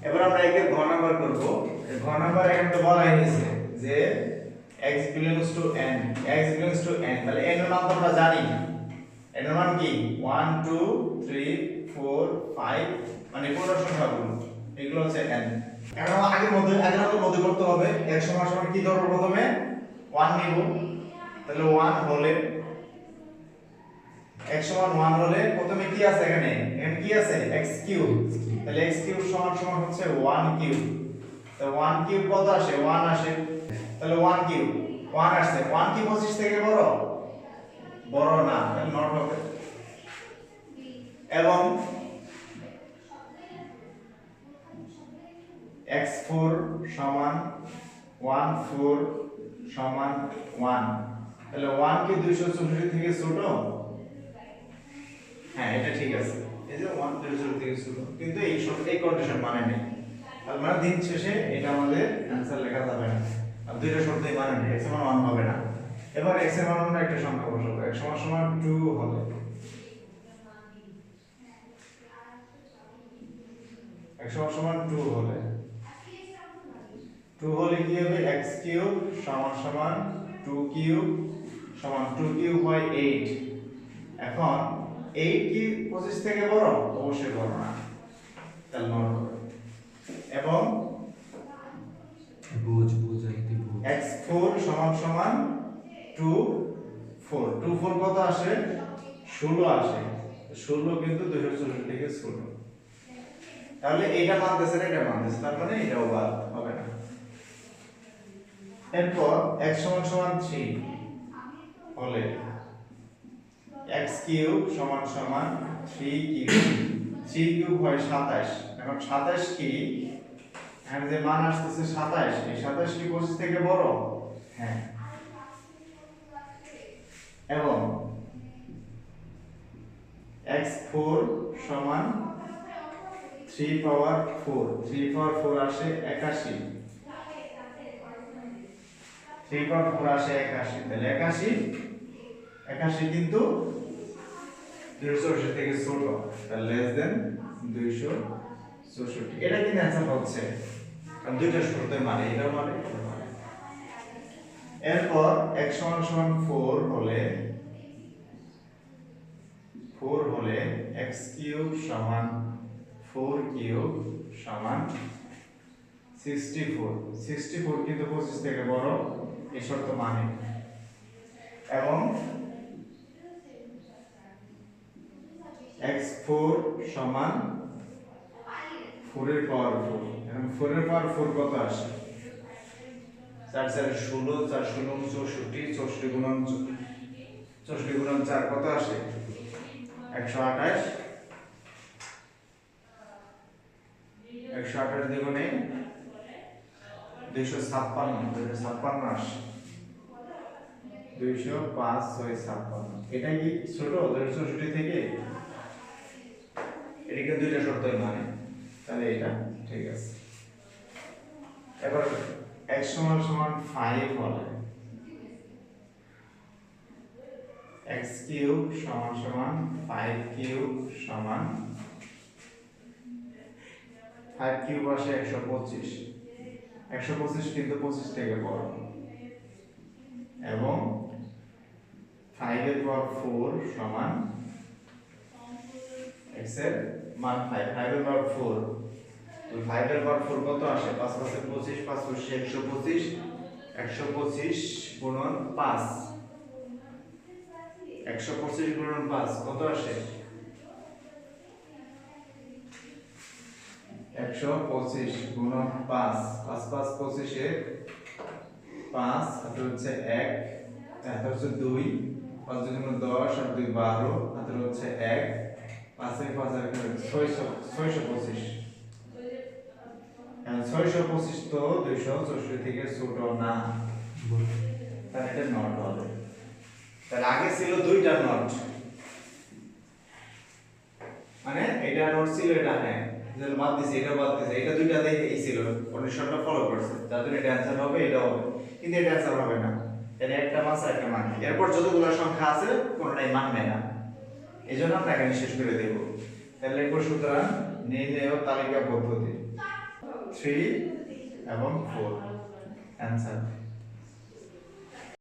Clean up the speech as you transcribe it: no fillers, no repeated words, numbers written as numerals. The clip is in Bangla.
এবার আমরা একের ঘ নাম্বার করব। ঘ নাম্বার এখানে তো বলাই হয়েছে যে x belongs to n, x belongs to n, তাহলে n এর মান তো আমরা জানি। n এর মান কি 1 2 3 4 5, মানে পূর্ণ সংখ্যাগুলো এগুলো হচ্ছে n। এখন আগের মধ্যে করতে হবে। x সমান সমান কি ধরব, প্রথমে 1 নিব, তাহলে 1 হলে x সমান 1 হলে প্রথমে কি আছে, এখানে কি আছে x কিউব, তাহলে x কিউব সমান সমান হচ্ছে 1 কিউব। তো 1 কিউব কত আসে, 1 আসে, তাহলে 1 কিউব 1 আসছে। 1 কি 25 থেকে বড়? বড় না, তাহলে নট হবে। এবং x4 সমান 1 4 সমান 1, তাহলে 1 কি 264 থেকে ছোট? হ্যাঁ, এটা ঠিক আছে। এই যে 1 264 থেকে ছোট, কিন্তু এই কন্ডিশন মানে নেই। তার মানে দিন শেষে এটা আমাদের অ্যানসার লেখা যাবে না। আর দুইটা শর্তই মানে নেই, x সমান 1 হবে না। এবার x এর মান আমরা একটা সংখ্যা বসাবো। x সমান সমান 2 হলে x সমান সমান 2 হলে কি হবে, x কিউব সমান সমান 2 কিউব সমান 2 কিউব হয় 8। এখন 8 কি 25 থেকে বড়? অবশ্যই বড় না, তাহলে নট হবে। এবং x4 সমান সমান 2 4, 2 4 কত আসে? 16 আসে। 16 কিন্তু 264 থেকে ছোট, তাহলে এইটা মানতেছে না, এটা মানতেছে, তার মানে এটাও বাদ হবে না। এরপর x সমান সমান 3 হলে x কিউব সমান সমান 3 কিউব, 3 কিউব হয় 27। এখন 27 কি, এখানে যে মান আসতেছে 27, এই 27 কি 25 থেকে বড়? হ্যাঁ। এবং x4 সমান 3 পাওয়ার 4, 3 পাওয়ার 4 আসে 81, 3 পাওয়ার 4 আসে 81, তাহলে 81 কিন্তু 264 থেকে ছোট, তাহলে লেস দেন 264। এটা কিন্তু অ্যানসার হচ্ছে, কারণ দুইটা শর্তই মানে, এটা মানে এটা মানে। এরপর x সমান সমান 4 হলে x কিউব সমান 4 কিউব সমান 64, 64 কিন্তু 25 থেকে বড়, এই শর্ত মানে। এবং x4 সমান 4 এর পাওয়ার 4, এখন 4 এর পাওয়ার 4 কত আসে? 4 4 16, 4 16 64, 64 গুণন 4 কত আসে? 128, 128 দ্বিগুণে 256 আসে, 205 6 56। এটা কি ছোট 264 থেকে? এটাকে দুইটা শর্তই মানে, তাহলে এটা ঠিক আছে। এবার x সমান সমান 5 হলে x কিউব সমান সমান 5 কিউব সমান 5 কিউব আসে 125, 125 কিন্তু 25 থেকে বড়। এবং 5 এর পাওয়ার 4 সমান x এর মান 5, 5 এর পাওয়ার 4, তো 5 এর পাওয়ার 4 কত আসে? 5 5 এর 25, 5 25 125, 125 গুণন 5, 125 গুণন 5 কত আসে? 125 গুণন 5, 5 5 25 এর 5, হাতে হচ্ছে 1, হাতে হচ্ছে 2, 5 2 গুণ 10 আর 2 12, হাতে হচ্ছে 1, 5 এর 5 আর 625। এখন 625 তো 264 থেকে ছোট না, তাহলে এটা নট হবে। তাহলে আগে ছিল দুইটা নট, মানে এটা নট ছিল, এটা হ্যাঁ যেটা বাদ দিছে, এটা বাদ দিছে, এটা দুইটা দেখে এই ছিল, কন্ডিশনটা ফলো করছে, যার জন্য এটা অ্যানসার হবে, এটা হবে। কিন্তু এটা অ্যানসার হবে না, তাহলে একটা মাস আর একটা মানবে। এরপর যতগুলো সংখ্যা আছে কোনোটাই মানবে না, এইজন্য আমরা এখানে শেষ করে দেব। তাহলে এরপর সুতরাং নির্ণয় তালিকা পদ্ধতি। 3 এবং 4 অ্যানসার